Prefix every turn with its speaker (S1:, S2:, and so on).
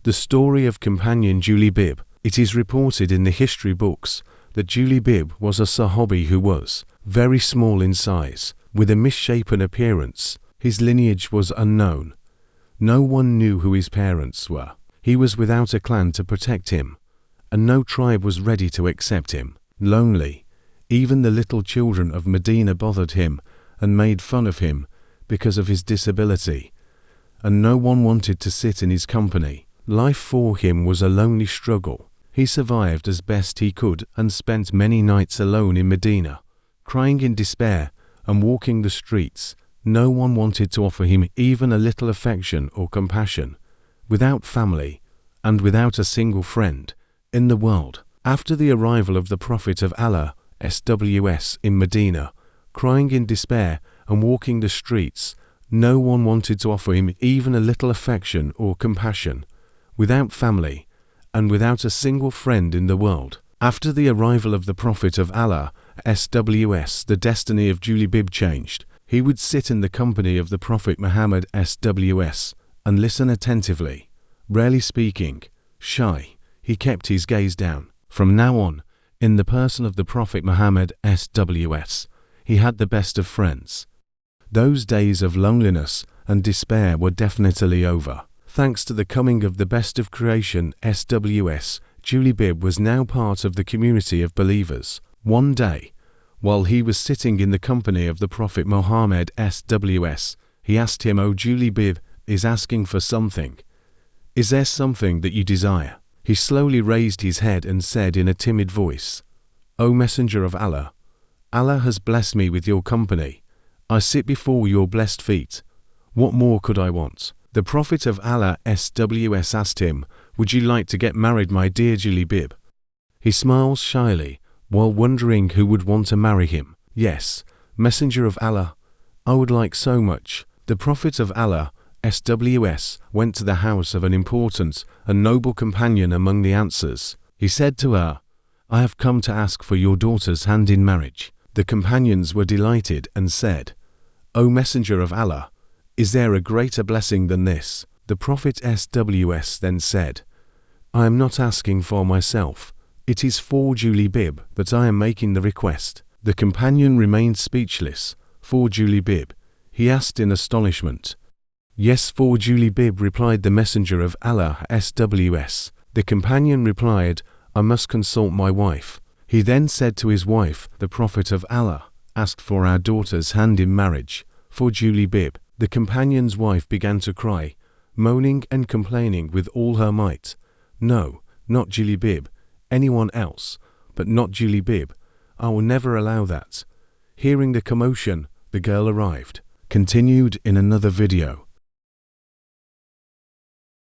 S1: The story of companion Juli-Bib. It is reported in the history books that Juli-Bib was a Sahabi who was very small in size, with a misshapen appearance. His lineage was unknown. No one knew who his parents were. He was without a clan to protect him, and no tribe was ready to accept him. Lonely, even the little children of Medina bothered him and made fun of him because of his disability, and no one wanted to sit in his company. Life for him was a lonely struggle. He survived as best he could and spent many nights alone in Medina, crying in despair and walking the streets. No one wanted to offer him even a little affection or compassion. Without family and without a single friend in the world. After the arrival of the Prophet of Allah (SWS) in Medina, crying in despair and walking the streets, no one wanted to offer him even a little affection or compassion. Without family and without a single friend in the world. After the arrival of the Prophet of Allah (SWS), the destiny of Juli-Bib changed. He would sit in the company of the Prophet Muhammad (SWS) and listen attentively. Rarely speaking, shy, he kept his gaze down. From now on, in the person of the Prophet Muhammad (SWS), he had the best of friends. Those days of loneliness and despair were definitely over. Thanks to the coming of the best of creation (SWS), Juli-Bib was now part of the community of believers. One day, while he was sitting in the company of the Prophet Muhammad (SWS), he asked him, "O Juli-Bib is asking for something. Is there something that you desire?" He slowly raised his head and said in a timid voice, "O Messenger of Allah, Allah has blessed me with your company. I sit before your blessed feet. What more could I want?" The Prophet of Allah (SWS) asked him, "Would you like to get married, my dear Juli-Bib?" He smiles shyly, while wondering who would want to marry him. "Yes, Messenger of Allah, I would like so much." The Prophet of Allah (SWS) went to the house of an important and noble companion among the Ansars. He said to her, "I have come to ask for your daughter's hand in marriage." The companions were delighted and said, "O Messenger of Allah, is there a greater blessing than this?" The Prophet (SWS) then said, "I am not asking for myself. It is for Juli-Bib that I am making the request." The companion remained speechless. "For Juli-Bib?" he asked in astonishment. "Yes, for Juli-Bib," replied the Messenger of Allah (SWS). The companion replied, "I must consult my wife." He then said to his wife, "The Prophet of Allah asked for our daughter's hand in marriage for Juli-Bib." The companion's wife began to cry, moaning and complaining with all her might. "No, not Juli-Bib, anyone else, but not Juli-Bib. I will never allow that." Hearing the commotion, the girl arrived. Continued in another video.